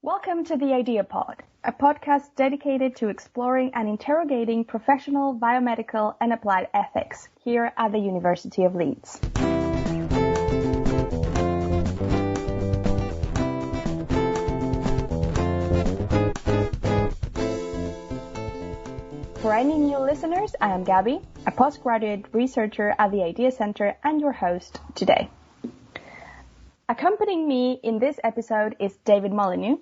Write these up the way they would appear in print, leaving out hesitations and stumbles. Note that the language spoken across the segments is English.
Welcome to the Idea Pod, a podcast dedicated to exploring and interrogating professional, biomedical, and applied ethics here at the University of Leeds. For any new listeners, I am Gabby, a postgraduate researcher at the Idea Center and your host today. Accompanying me in this episode is David Molyneux,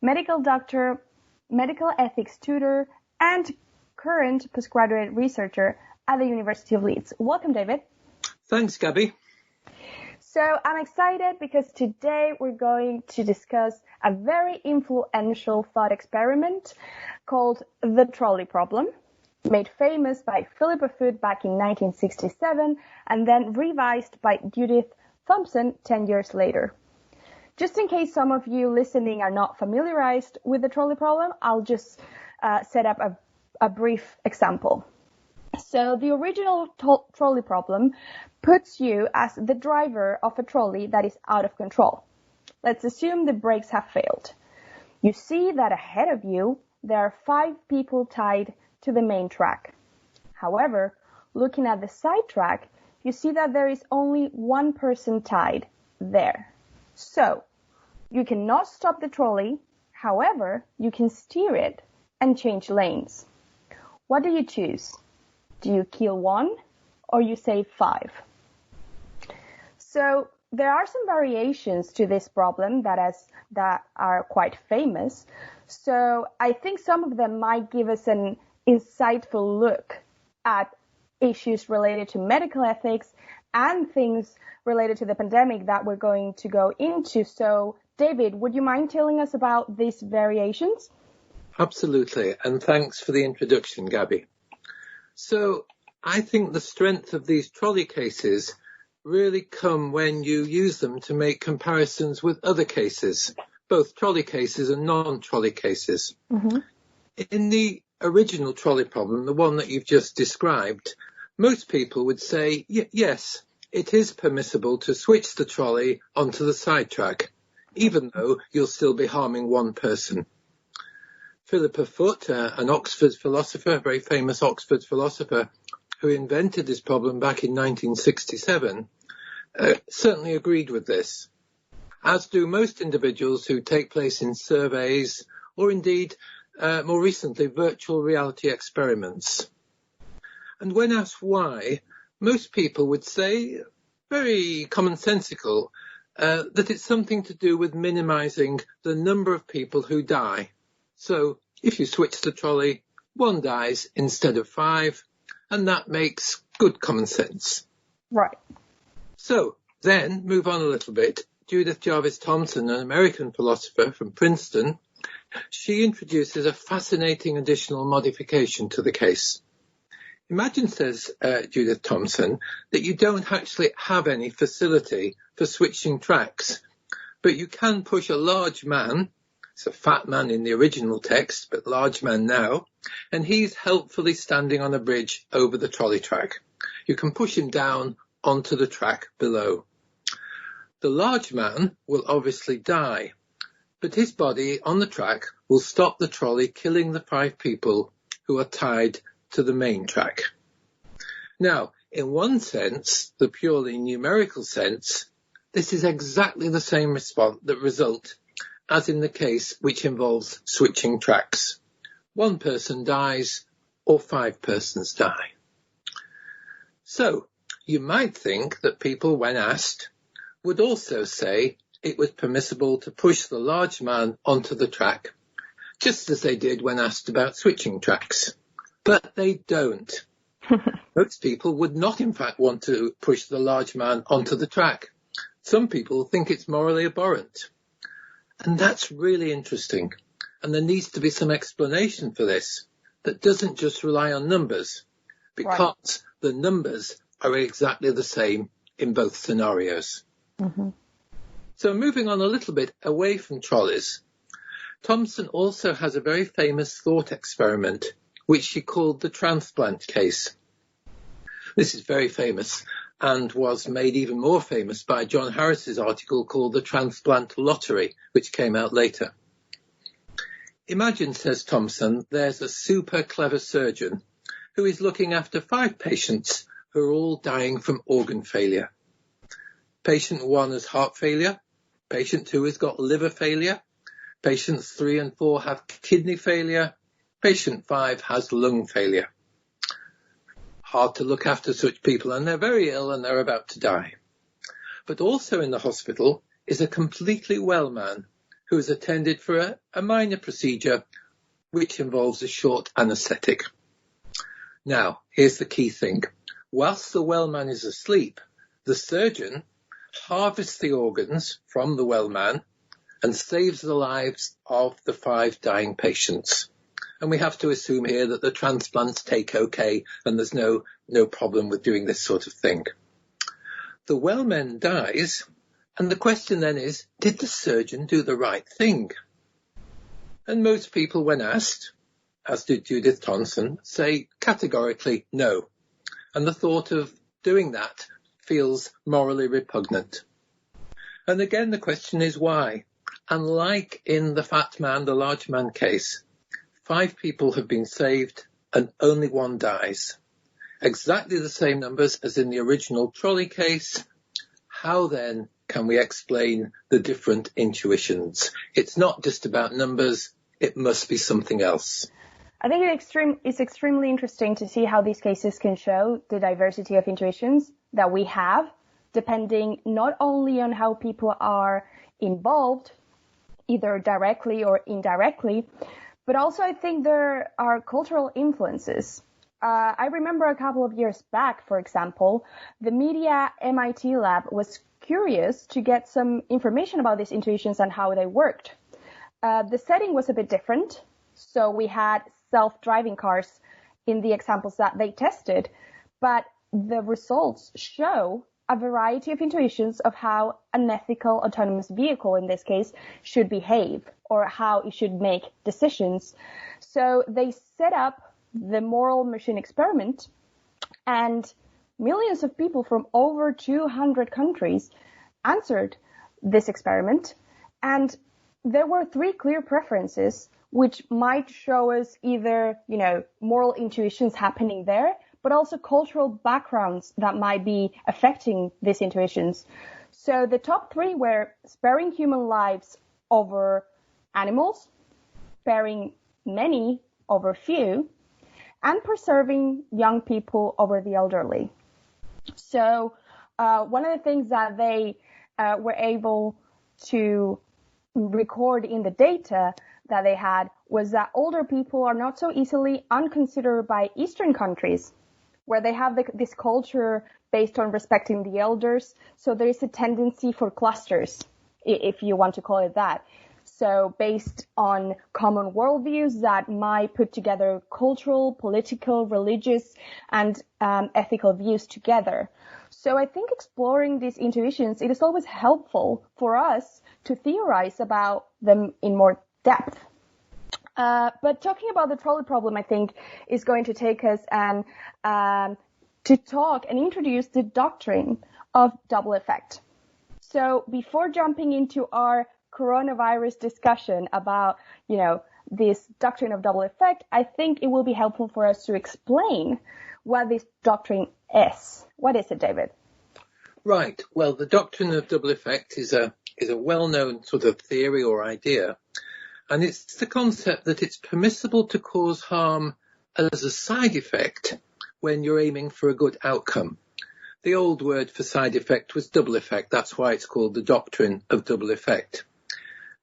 medical doctor, medical ethics tutor, and current postgraduate researcher at the University of Leeds. Welcome, David. Thanks, Gabby. So I'm excited because today we're going to discuss a very influential thought experiment called the trolley problem, made famous by Philippa Foot back in 1967 and then revised by Judith Thomson 10 years later. Just in case some of you listening are not familiarized with the trolley problem, I'll just set up a brief example. So the original trolley problem puts you as the driver of a trolley that is out of control. Let's assume the brakes have failed. You see that ahead of you, there are 5 people tied to the main track. However, looking at the side track, you see that there is only one person tied there. So, you cannot stop the trolley. However, you can steer it and change lanes. What do you choose? Do you kill one or you save 5? So, there are some variations to this problem that are quite famous. So, I think some of them might give us an insightful look at issues related to medical ethics and things related to the pandemic that we're going to go into. So, David, would you mind telling us about these variations? Absolutely, and thanks for the introduction, Gabby. So, I think the strength of these trolley cases really come when you use them to make comparisons with other cases, both trolley cases and non-trolley cases. Mm-hmm. In the original trolley problem, the one that you've just described, most people would say, yes, it is permissible to switch the trolley onto the side track, even though you'll still be harming one person. Philippa Foot, an Oxford philosopher, a very famous Oxford philosopher, who invented this problem back in 1967, certainly agreed with this, as do most individuals who take place in surveys or indeed, more recently, virtual reality experiments. And when asked why, most people would say, very commonsensical, that it's something to do with minimizing the number of people who die. So if you switch the trolley, 1 dies instead of 5, and that makes good common sense. Right. So then, move on a little bit. Judith Jarvis Thomson, an American philosopher from Princeton, she introduces a fascinating additional modification to the case. Imagine, says Judith Thomson, that you don't actually have any facility for switching tracks, but you can push a large man, it's a fat man in the original text, but large man now, and he's helpfully standing on a bridge over the trolley track. You can push him down onto the track below. The large man will obviously die, but his body on the track will stop the trolley killing the 5 people who are tied to the main track. Now, in one sense, the purely numerical sense, this is exactly the same result as in the case which involves switching tracks. 1 person dies or 5 persons die. So, you might think that people, when asked, would also say it was permissible to push the large man onto the track, just as they did when asked about switching tracks. But they don't. Most people would not, in fact, want to push the large man onto the track. Some people think it's morally abhorrent. And that's really interesting. And there needs to be some explanation for this that doesn't just rely on numbers, because the numbers are exactly the same in both scenarios. Mm-hmm. So moving on a little bit away from trolleys, Thomson also has a very famous thought experiment, which she called the transplant case. This is very famous and was made even more famous by John Harris's article called The Transplant Lottery, which came out later. Imagine, says Thompson, there's a super clever surgeon who is looking after 5 patients who are all dying from organ failure. Patient 1 has heart failure. Patient 2 has got liver failure. Patients 3 and 4 have kidney failure. Patient 5 has lung failure. Hard to look after such people, and they're very ill and they're about to die. But also in the hospital is a completely well man who is attended for a minor procedure which involves a short anaesthetic. Now, here's the key thing. Whilst the well man is asleep, the surgeon harvests the organs from the well man and saves the lives of the 5 dying patients. And we have to assume here that the transplants take okay and there's no problem with doing this sort of thing. The well man dies, and the question then is, did the surgeon do the right thing? And most people, when asked, as did Judith Thompson, say categorically no. And the thought of doing that feels morally repugnant. And again, the question is why? And like in the fat man, the large man case, 5 people have been saved and only 1 dies. Exactly the same numbers as in the original trolley case. How then can we explain the different intuitions? It's not just about numbers, it must be something else. I think it's extremely interesting to see how these cases can show the diversity of intuitions that we have, depending not only on how people are involved, either directly or indirectly, but also I think there are cultural influences. I remember a couple of years back, for example, the media MIT lab was curious to get some information about these intuitions and how they worked. The setting was a bit different. So we had self-driving cars in the examples that they tested, but the results show a variety of intuitions of how an ethical autonomous vehicle, in this case, should behave or how it should make decisions. So they set up the moral machine experiment, and millions of people from over 200 countries answered this experiment. And there were 3 clear preferences which might show us either, moral intuitions happening there, but also cultural backgrounds that might be affecting these intuitions. So the top 3 were sparing human lives over animals, sparing many over few, and preserving young people over the elderly. So one of the things that they were able to record in the data that they had was that older people are not so easily unconsidered by Eastern countries, where they have this culture based on respecting the elders. So there is a tendency for clusters, if you want to call it that. So based on common worldviews that might put together cultural, political, religious, and ethical views together. So I think exploring these intuitions, it is always helpful for us to theorize about them in more depth. But talking about the trolley problem, I think, is going to take us to talk and introduce the doctrine of double effect. So before jumping into our coronavirus discussion about, this doctrine of double effect, I think it will be helpful for us to explain what this doctrine is. What is it, David? Right. Well, the doctrine of double effect is a well-known sort of theory or idea. And it's the concept that it's permissible to cause harm as a side effect when you're aiming for a good outcome. The old word for side effect was double effect. That's why it's called the doctrine of double effect.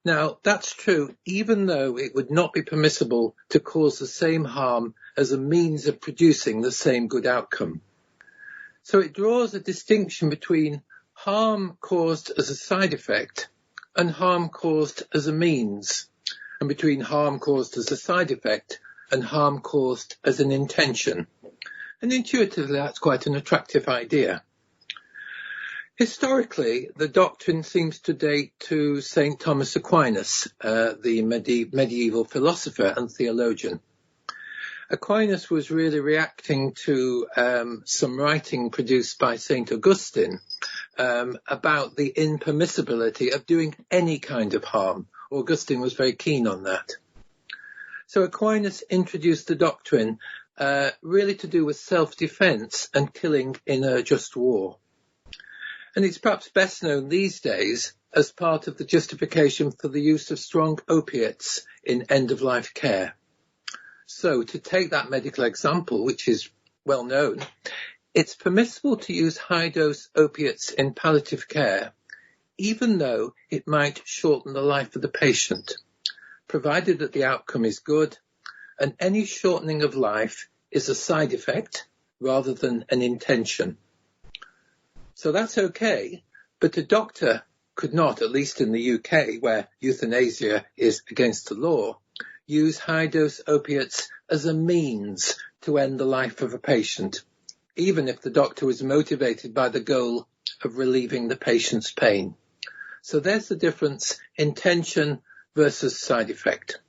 Now, that's true, even though it would not be permissible to cause the same harm as a means of producing the same good outcome. So it draws a distinction between harm caused as a side effect and harm caused as a means, and between harm caused as a side effect and harm caused as an intention. And intuitively, that's quite an attractive idea. Historically, the doctrine seems to date to St. Thomas Aquinas, the medieval philosopher and theologian. Aquinas was really reacting to some writing produced by St. Augustine about the impermissibility of doing any kind of harm. Augustine was very keen on that. So Aquinas introduced the doctrine really to do with self-defense and killing in a just war. And it's perhaps best known these days as part of the justification for the use of strong opiates in end-of-life care. So to take that medical example, which is well known, it's permissible to use high-dose opiates in palliative care, even though it might shorten the life of the patient, provided that the outcome is good, and any shortening of life is a side effect rather than an intention. So that's okay, but a doctor could not, at least in the UK, where euthanasia is against the law, use high-dose opiates as a means to end the life of a patient, even if the doctor was motivated by the goal of relieving the patient's pain. So there's the difference, intention versus side effect.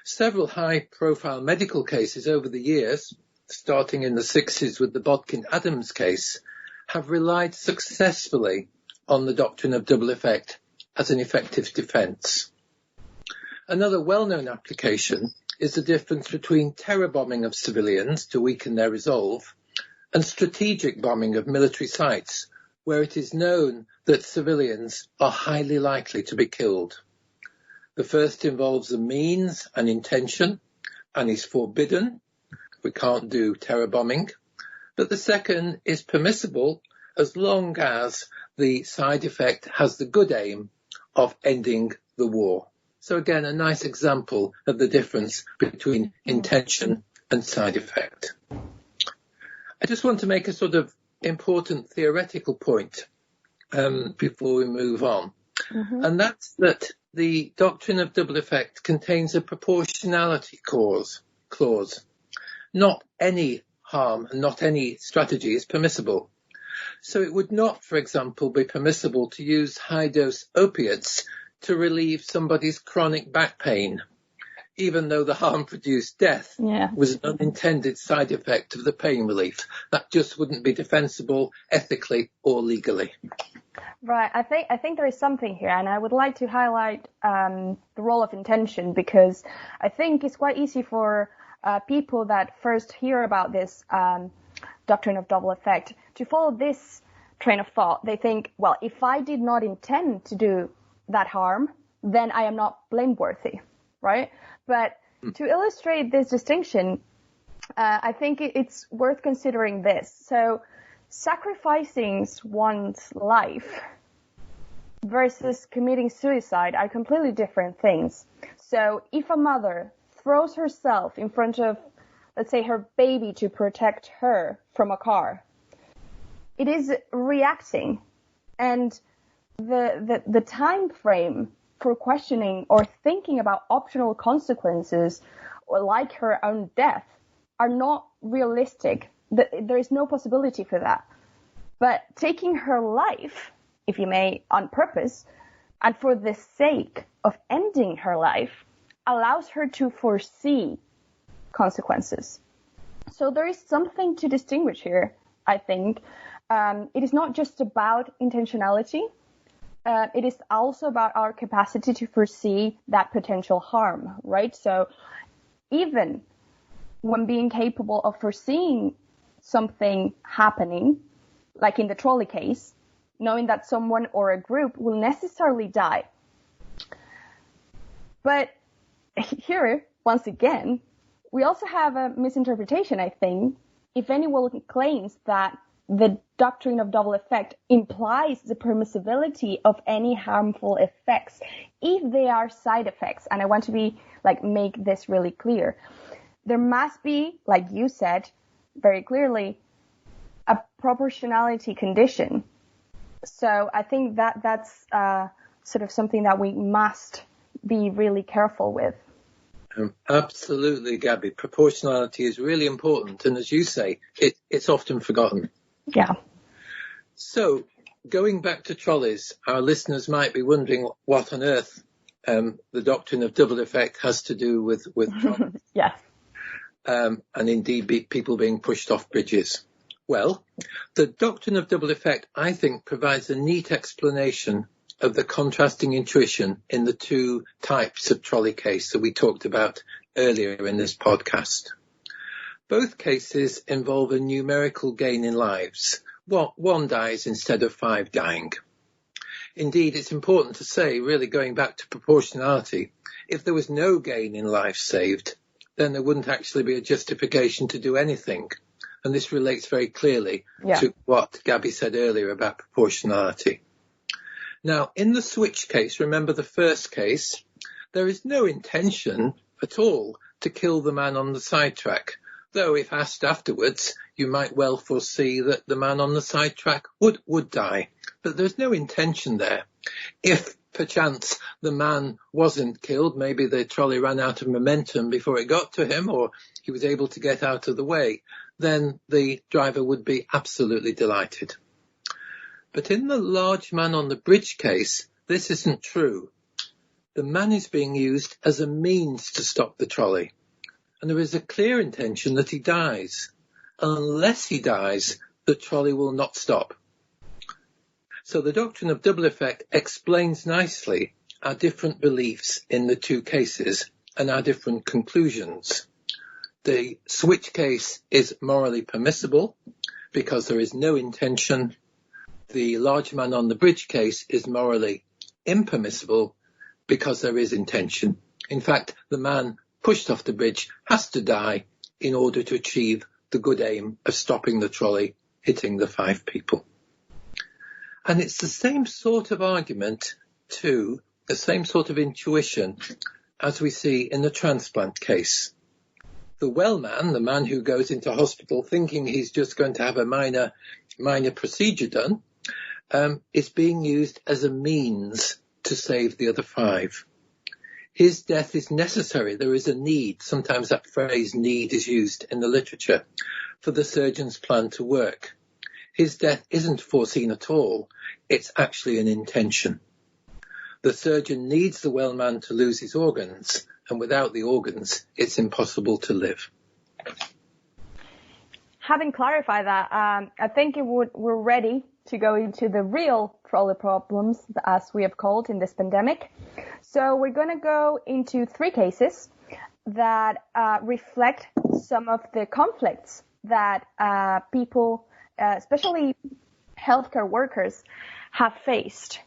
Several high-profile medical cases over the years, starting in the 60s with the Bodkin-Adams case, have relied successfully on the doctrine of double effect as an effective defence. Another well-known application is the difference between terror bombing of civilians to weaken their resolve and strategic bombing of military sites, where it is known that civilians are highly likely to be killed. The first involves a means and intention and is forbidden. We can't do terror bombing. But the second is permissible as long as the side effect has the good aim of ending the war. So again, a nice example of the difference between intention and side effect. I just want to make a sort of important theoretical point before we move on. And that's that the doctrine of double effect contains a proportionality clause. Not any harm and not any strategy is permissible. So it would not, for example, be permissible to use high-dose opiates to relieve somebody's chronic back pain, even though the harm-produced death was an unintended side effect of the pain relief. That just wouldn't be defensible ethically or legally. Right. I think there is something here, and I would like to highlight the role of intention, because I think it's quite easy for people that first hear about this doctrine of double effect to follow this train of thought. They think, well, if I did not intend to do that harm, then I am not blameworthy, right? But to illustrate this distinction, I think it's worth considering this. So sacrificing one's life versus committing suicide are completely different things. So if a mother throws herself in front of, let's say, her baby to protect her from a car, it is reacting, and the time frame for questioning or thinking about optional consequences, or like her own death, are not realistic. There is no possibility for that. But taking her life, if you may, on purpose, and for the sake of ending her life, allows her to foresee consequences. So there is something to distinguish here, I think. It is not just about intentionality. It is also about our capacity to foresee that potential harm, right? So even when being capable of foreseeing something happening, like in the trolley case, knowing that someone or a group will necessarily die. But here, once again, we also have a misinterpretation, I think, if anyone claims that the doctrine of double effect implies the permissibility of any harmful effects if they are side effects. And I want to make this really clear. There must be, like you said very clearly, a proportionality condition. So I think that's sort of something that we must be really careful with. Absolutely, Gabby. Proportionality is really important. And as you say, it's often forgotten. Yeah. So going back to trolleys, our listeners might be wondering what on earth the doctrine of double effect has to do with trolleys. Yes. And indeed people being pushed off bridges. Well, the doctrine of double effect, I think, provides a neat explanation of the contrasting intuition in the two types of trolley case that we talked about earlier in this podcast. Both cases involve a numerical gain in lives. One dies instead of 5 dying. Indeed, it's important to say, really going back to proportionality, if there was no gain in life saved, then there wouldn't actually be a justification to do anything. And this relates very clearly to what Gabby said earlier about proportionality. Now, in the switch case, remember the first case, there is no intention at all to kill the man on the sidetrack, though if asked afterwards, you might well foresee that the man on the sidetrack would die. But there's no intention there. If, perchance, the man wasn't killed, maybe the trolley ran out of momentum before it got to him, or he was able to get out of the way, then the driver would be absolutely delighted. But in the large man on the bridge case, this isn't true. The man is being used as a means to stop the trolley. And there is a clear intention that he dies. Unless he dies, the trolley will not stop. So the doctrine of double effect explains nicely our different beliefs in the two cases and our different conclusions. The switch case is morally permissible because there is no intention. The large man on the bridge case is morally impermissible because there is intention. In fact, the man pushed off the bridge has to die in order to achieve the good aim of stopping the trolley hitting the 5 people. And it's the same sort of argument too, the same sort of intuition as we see in the transplant case. The well man, the man who goes into hospital thinking he's just going to have a minor procedure done, is being used as a means to save the other 5. His death is necessary. There is a need. Sometimes that phrase need is used in the literature for the surgeon's plan to work. His death isn't foreseen at all. It's actually an intention. The surgeon needs the well man to lose his organs, and without the organs, it's impossible to live. Having clarified that, I think we're ready to go into the real trolley problems, as we have called in this pandemic. So we're going to go into 3 cases that reflect some of the conflicts that people, especially healthcare workers, have faced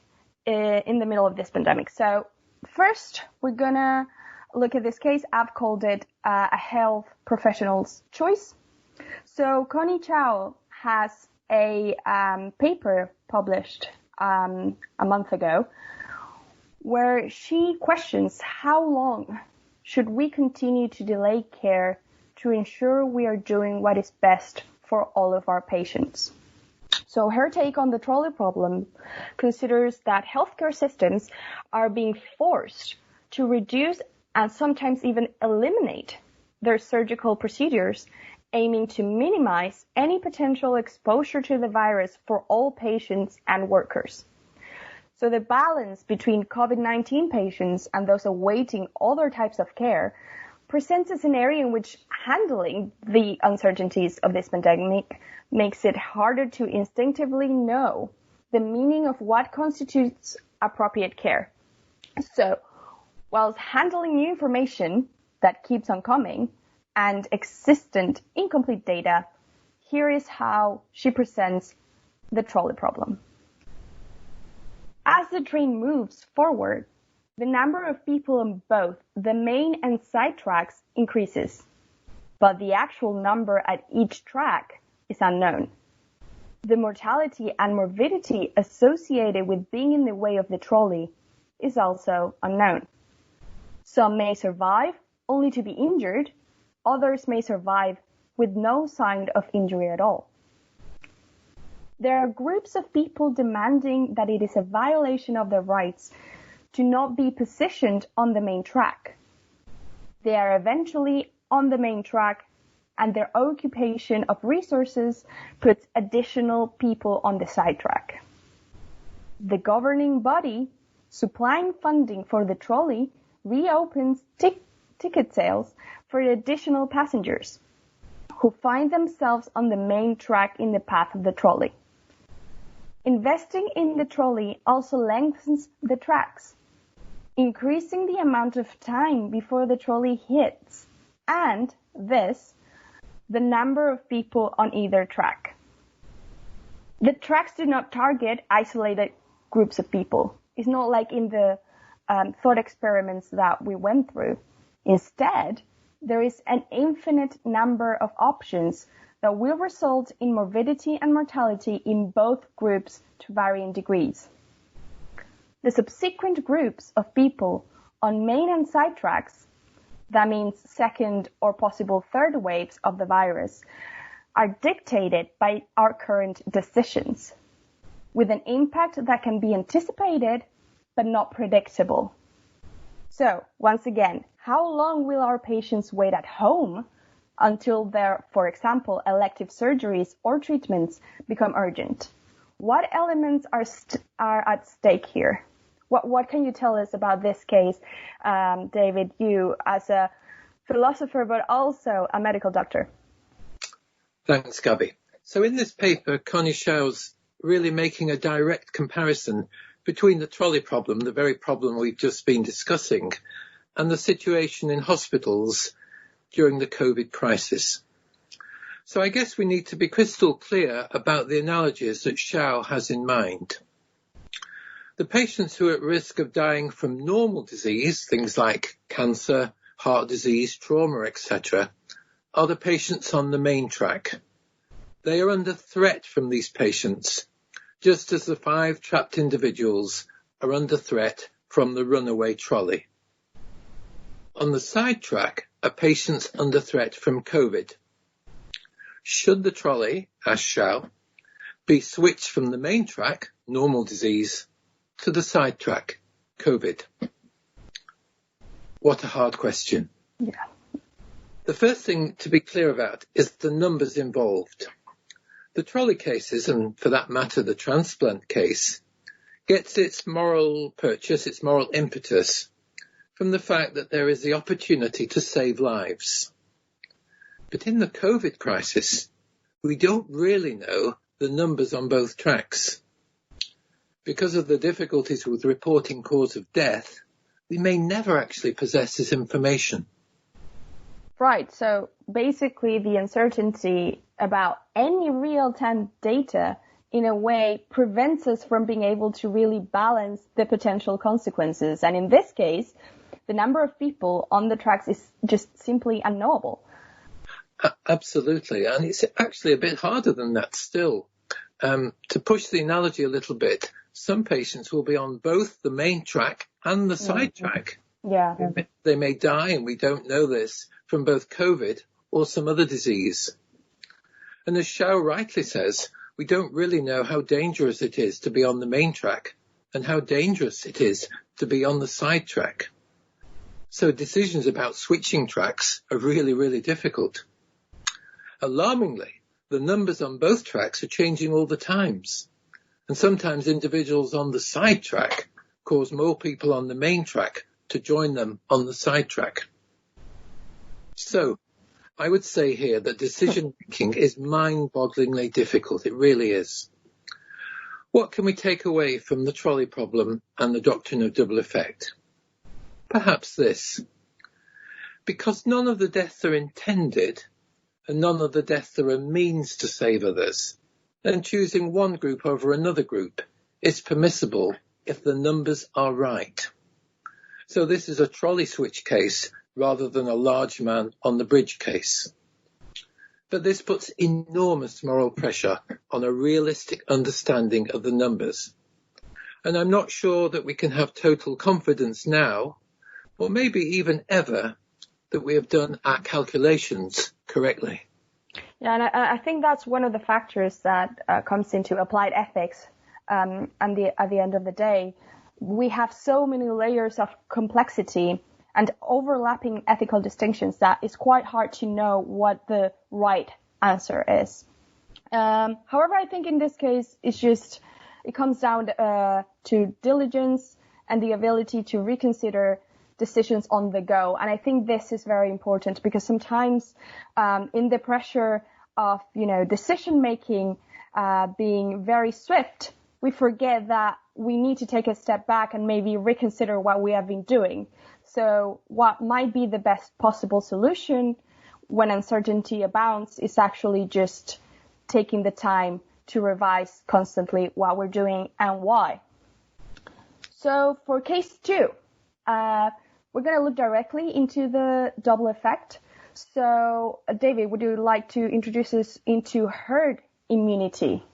in the middle of this pandemic. So first, we're going to look at this case. I've called it a health professional's choice. So Connie Chow has a paper published a month ago where she questions how long should we continue to delay care to ensure we are doing what is best for all of our patients. So her take on the trolley problem considers that healthcare systems are being forced to reduce and sometimes even eliminate their surgical procedures, aiming to minimize any potential exposure to the virus for all patients and workers. So the balance between COVID-19 patients and those awaiting other types of care presents a scenario in which handling the uncertainties of this pandemic makes it harder to instinctively know the meaning of what constitutes appropriate care. So, whilst handling new information that keeps on coming and existent incomplete data, here is how she presents the trolley problem. As the train moves forward, the number of people on both the main and side tracks increases, but the actual number at each track is unknown. The mortality and morbidity associated with being in the way of the trolley is also unknown. Some may survive only to be injured, others may survive with no sign of injury at all. There are groups of people demanding that it is a violation of their rights to not be positioned on the main track. They are eventually on the main track, and their occupation of resources puts additional people on the side track. The governing body supplying funding for the trolley reopens ticket sales for additional passengers who find themselves on the main track in the path of the trolley. Investing in the trolley also lengthens the tracks, increasing the amount of time before the trolley hits, and the number of people on either track. The tracks do not target isolated groups of people. It's not like in the thought experiments that we went through. Instead, there is an infinite number of options that will result in morbidity and mortality in both groups to varying degrees. The subsequent groups of people on main and side tracks, that means second or possible third waves of the virus, are dictated by our current decisions, with an impact that can be anticipated but not predictable. So, once again, how long will our patients wait at home until their, for example, elective surgeries or treatments become urgent? What elements are at stake here? What can you tell us about this case, David, you as a philosopher but also a medical doctor? Thanks, Gabby. So in this paper, Connie Shaw's really making a direct comparison between the trolley problem, the very problem we've just been discussing, and the situation in hospitals during the COVID crisis. So I guess we need to be crystal clear about the analogies that Shaw has in mind. The patients who are at risk of dying from normal disease, things like cancer, heart disease, trauma, etc., are the patients on the main track. They are under threat from these patients, just as the 5 trapped individuals are under threat from the runaway trolley. On the side track are patients under threat from COVID. Should the trolley, as Shaw, be switched from the main track, normal disease, to the side track, COVID? What a hard question. Yeah. The first thing to be clear about is the numbers involved. The trolley cases, and for that matter the transplant case, gets its moral purchase, its moral impetus, from the fact that there is the opportunity to save lives. But in the COVID crisis, we don't really know the numbers on both tracks. Because of the difficulties with reporting cause of death, we may never actually possess this information. Right, so basically the uncertainty about any real-time data in a way prevents us from being able to really balance the potential consequences. And in this case, the number of people on the tracks is just simply unknowable. Absolutely, and it's actually a bit harder than that still. To push the analogy a little bit, some patients will be on both the main track and the side track. Yeah. They may die, and we don't know this, from both COVID or some other disease. And as Shaw rightly says, we don't really know how dangerous it is to be on the main track and how dangerous it is to be on the side track. So decisions about switching tracks are really, really difficult. Alarmingly, the numbers on both tracks are changing all the times. And sometimes individuals on the side track cause more people on the main track to join them on the side track. So I would say here that decision making is mind-bogglingly difficult. It really is. What can we take away from the trolley problem and the doctrine of double effect? Perhaps this. Because none of the deaths are intended and none of the deaths are a means to save others, then choosing one group over another group is permissible if the numbers are right. So this is a trolley switch case rather than a large man on the bridge case. But this puts enormous moral pressure on a realistic understanding of the numbers. And I'm not sure that we can have total confidence now, or maybe even ever, that we have done our calculations correctly. Yeah, and I think that's one of the factors that comes into applied ethics. And at the end of the day, we have so many layers of complexity and overlapping ethical distinctions that it's quite hard to know what the right answer is. However, I think in this case, it comes down to diligence and the ability to reconsider decisions on the go. And I think this is very important because sometimes in the pressure of, decision making being very swift, we forget that we need to take a step back and maybe reconsider what we have been doing. So what might be the best possible solution when uncertainty abounds is actually just taking the time to revise constantly what we're doing and why. So for case 2, we're going to look directly into the double effect. So David, would you like to introduce us into herd immunity?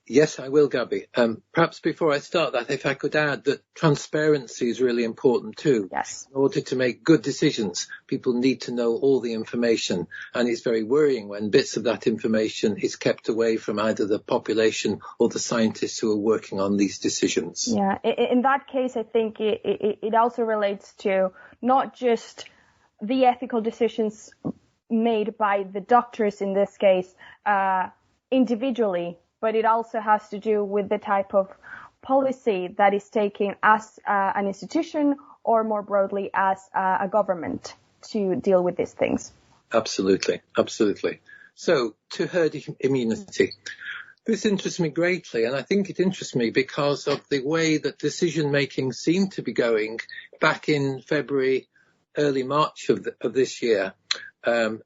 Yes, I will, Gabby. Perhaps before I start that, if I could add that transparency is really important too. Yes. In order to make good decisions, people need to know all the information. And it's very worrying when bits of that information is kept away from either the population or the scientists who are working on these decisions. Yeah, in that case, I think it also relates to not just the ethical decisions made by the doctors in this case individually, but it also has to do with the type of policy that is taken as an institution or more broadly as a government to deal with these things. Absolutely, absolutely. So to herd immunity, this interests me greatly, and I think it interests me because of the way that decision making seemed to be going back in February, early March of this year.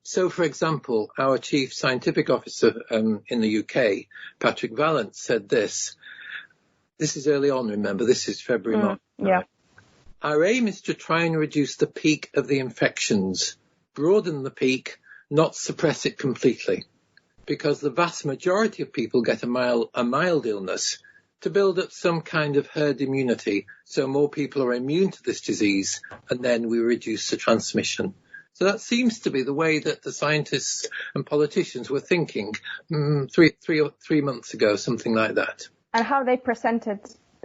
So, for example, our chief scientific officer in the UK, Patrick Vallance, said this. This is early on, remember, this is February, March. Yeah. Our aim is to try and reduce the peak of the infections, broaden the peak, not suppress it completely, because the vast majority of people get a mild illness, to build up some kind of herd immunity so more people are immune to this disease, and then we reduce the transmission. So that seems to be the way that the scientists and politicians were thinking 3 months ago, something like that. And how they presented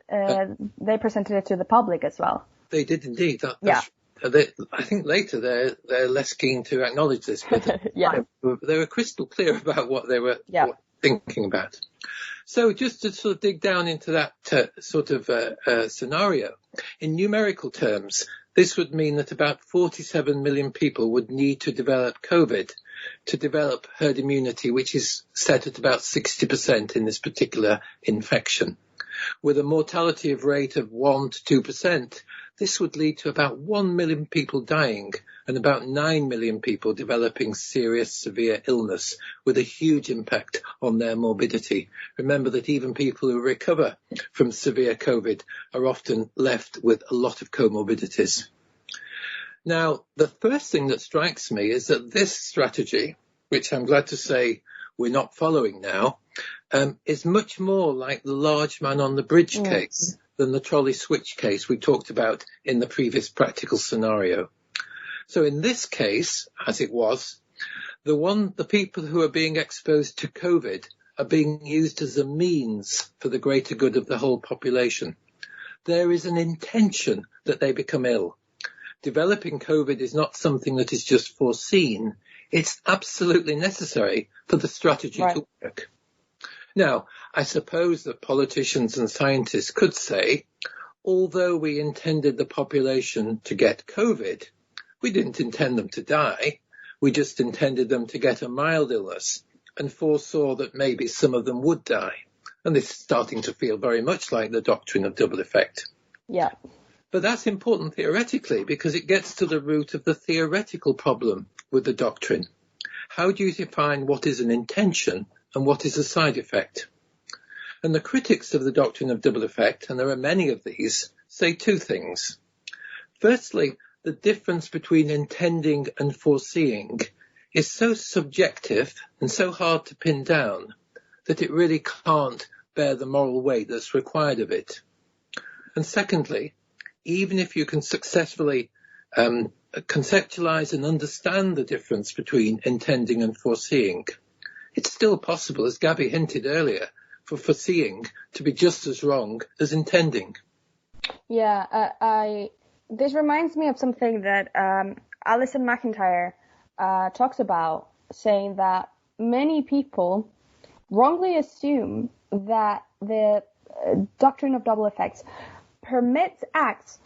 it to the public as well. They did indeed. Yeah. I think later they're less keen to acknowledge this, but yeah. They were crystal clear about what they were thinking about. So just to sort of dig down into that scenario, in numerical terms, this would mean that about 47 million people would need to develop COVID to develop herd immunity, which is set at about 60% in this particular infection. With a mortality rate of 1 to 2%, this would lead to about 1 million people dying and about 9 million people developing serious, severe illness with a huge impact on their morbidity. Remember that even people who recover from severe COVID are often left with a lot of comorbidities. Now, the first thing that strikes me is that this strategy, which I'm glad to say we're not following now, is much more like the large man on the bridge case than the trolley switch case we talked about in the previous practical scenario. So in this case, as it was, the people who are being exposed to COVID are being used as a means for the greater good of the whole population. There is an intention that they become ill. Developing COVID is not something that is just foreseen. It's absolutely necessary for the strategy to work. Now, I suppose that politicians and scientists could say, although we intended the population to get COVID, we didn't intend them to die. We just intended them to get a mild illness and foresaw that maybe some of them would die. And this is starting to feel very much like the doctrine of double effect. Yeah. But that's important theoretically because it gets to the root of the theoretical problem with the doctrine. How do you define what is an intention and what is a side effect? And the critics of the doctrine of double effect, and there are many of these, say two things. Firstly, the difference between intending and foreseeing is so subjective and so hard to pin down that it really can't bear the moral weight that's required of it. And secondly, even if you can successfully conceptualize and understand the difference between intending and foreseeing, it's still possible, as Gabby hinted earlier, for foreseeing to be just as wrong as intending. Yeah, this reminds me of something that Alison McIntyre talks about, saying that many people wrongly assume that the doctrine of double effects permits acts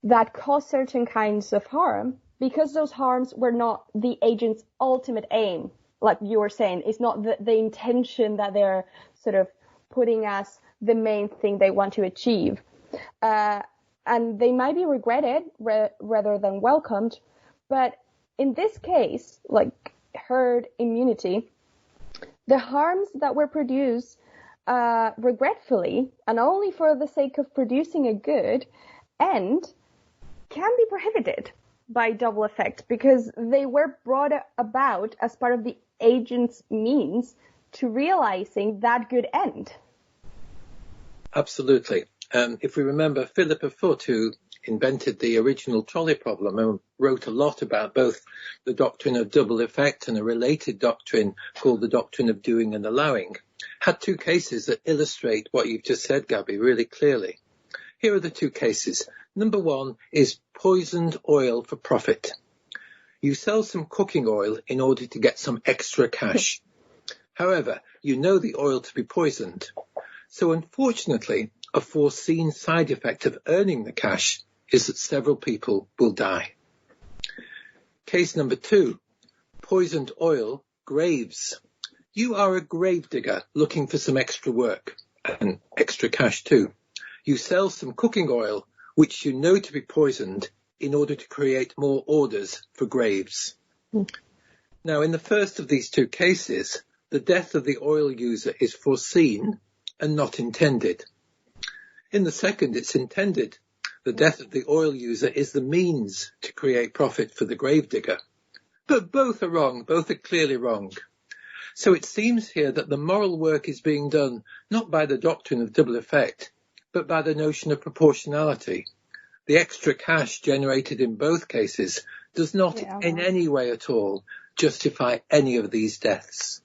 that cause certain kinds of harm because those harms were not the agent's ultimate aim. Like you were saying, it's not the intention that they're sort of putting us the main thing they want to achieve. And they might be regretted rather than welcomed. But in this case, like herd immunity, the harms that were produced regretfully and only for the sake of producing a good end can be prohibited by double effect because they were brought about as part of the agent's means to realizing that good end. Absolutely. If we remember, Philip of Foot, who invented the original trolley problem and wrote a lot about both the doctrine of double effect and a related doctrine called the doctrine of doing and allowing, had two cases that illustrate what you've just said, Gabby, really clearly. Here are the two cases. Number one is poisoned oil for profit. You sell some cooking oil in order to get some extra cash. However, you know the oil to be poisoned. So unfortunately, a foreseen side effect of earning the cash is that several people will die. Case number two, poisoned oil, graves. You are a grave digger looking for some extra work and extra cash too. You sell some cooking oil, which you know to be poisoned, in order to create more orders for graves. Now, in the first of these two cases, the death of the oil user is foreseen and not intended. In the second, it's intended. The death of the oil user is the means to create profit for the gravedigger. But both are wrong. Both are clearly wrong. So it seems here that the moral work is being done not by the doctrine of double effect, but by the notion of proportionality. The extra cash generated in both cases does not in any way at all justify any of these deaths.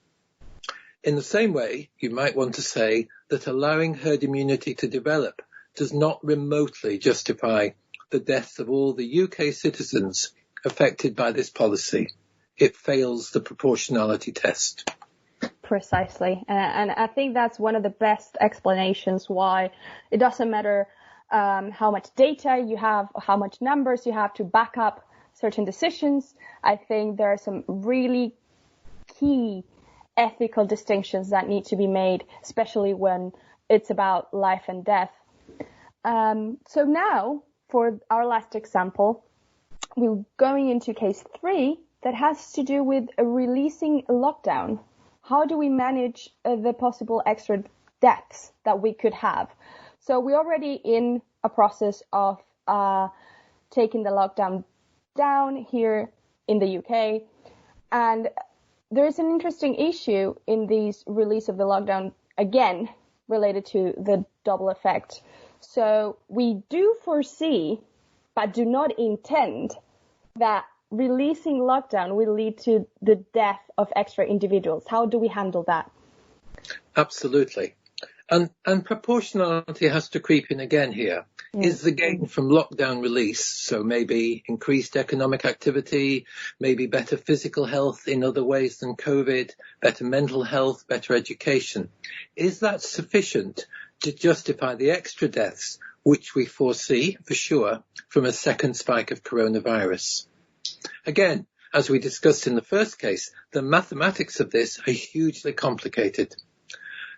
In the same way, you might want to say that allowing herd immunity to develop does not remotely justify the deaths of all the UK citizens affected by this policy. It fails the proportionality test. Precisely. And I think that's one of the best explanations why it doesn't matter how much data you have or how much numbers you have to back up certain decisions. I think there are some really key ethical distinctions that need to be made, especially when it's about life and death. So now, for our last example, we're going into case 3 that has to do with releasing lockdown. How do we manage the possible extra deaths that we could have? So we're already in a process of taking the lockdown down here in the UK. And there's an interesting issue in this release of the lockdown, again, related to the double effect. So we do foresee, but do not intend, that releasing lockdown will lead to the death of extra individuals. How do we handle that? Absolutely. And proportionality has to creep in again here. Is the gain from lockdown release, so maybe increased economic activity, maybe better physical health in other ways than COVID, better mental health, better education, is that sufficient to justify the extra deaths which we foresee, for sure, from a second spike of coronavirus? Again, as we discussed in the first case, the mathematics of this are hugely complicated.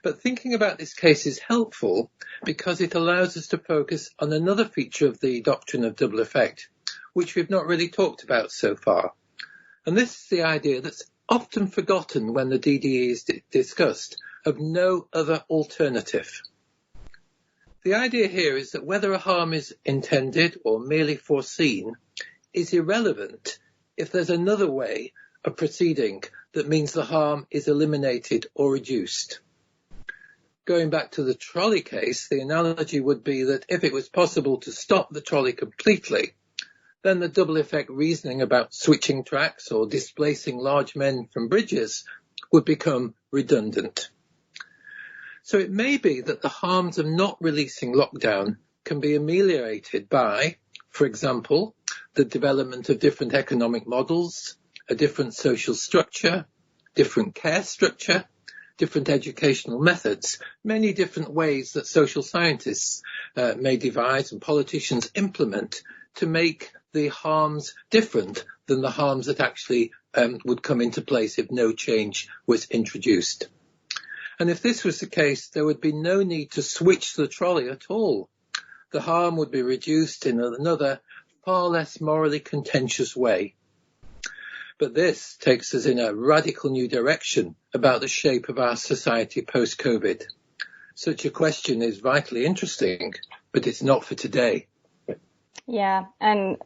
But thinking about this case is helpful because it allows us to focus on another feature of the doctrine of double effect, which we've not really talked about so far. And this is the idea that's often forgotten when the DDE is discussed, of no other alternative. The idea here is that whether a harm is intended or merely foreseen is irrelevant if there's another way of proceeding that means the harm is eliminated or reduced. Going back to the trolley case, the analogy would be that if it was possible to stop the trolley completely, then the double effect reasoning about switching tracks or displacing large men from bridges would become redundant. So it may be that the harms of not releasing lockdown can be ameliorated by, for example, the development of different economic models, a different social structure, different care structure, different educational methods, many different ways that social scientists may devise and politicians implement to make the harms different than the harms that actually would come into place if no change was introduced. And if this was the case, there would be no need to switch the trolley at all. The harm would be reduced in another, far less morally contentious way. But this takes us in a radical new direction about the shape of our society post-COVID. Such a question is vitally interesting, but it's not for today. Yeah, and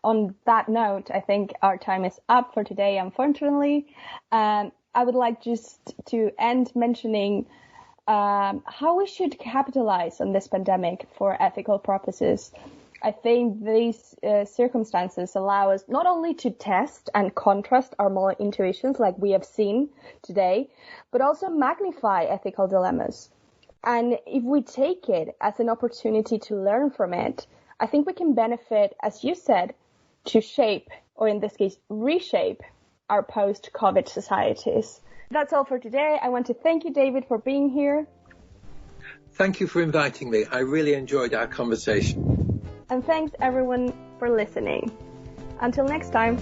on that note, I think our time is up for today, unfortunately. I would like just to end mentioning how we should capitalize on this pandemic for ethical purposes. I think these circumstances allow us not only to test and contrast our moral intuitions like we have seen today, but also magnify ethical dilemmas. And if we take it as an opportunity to learn from it, I think we can benefit, as you said, to shape, or in this case, reshape our post-COVID societies. That's all for today. I want to thank you, David, for being here. Thank you for inviting me. I really enjoyed our conversation. And thanks, everyone, for listening. Until next time.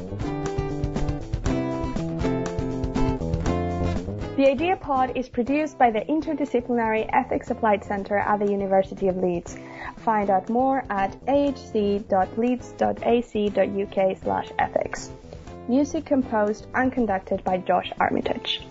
The Idea Pod is produced by the Interdisciplinary Ethics Applied Centre at the University of Leeds. Find out more at ahc.leeds.ac.uk/ethics. Music composed and conducted by Josh Armitage.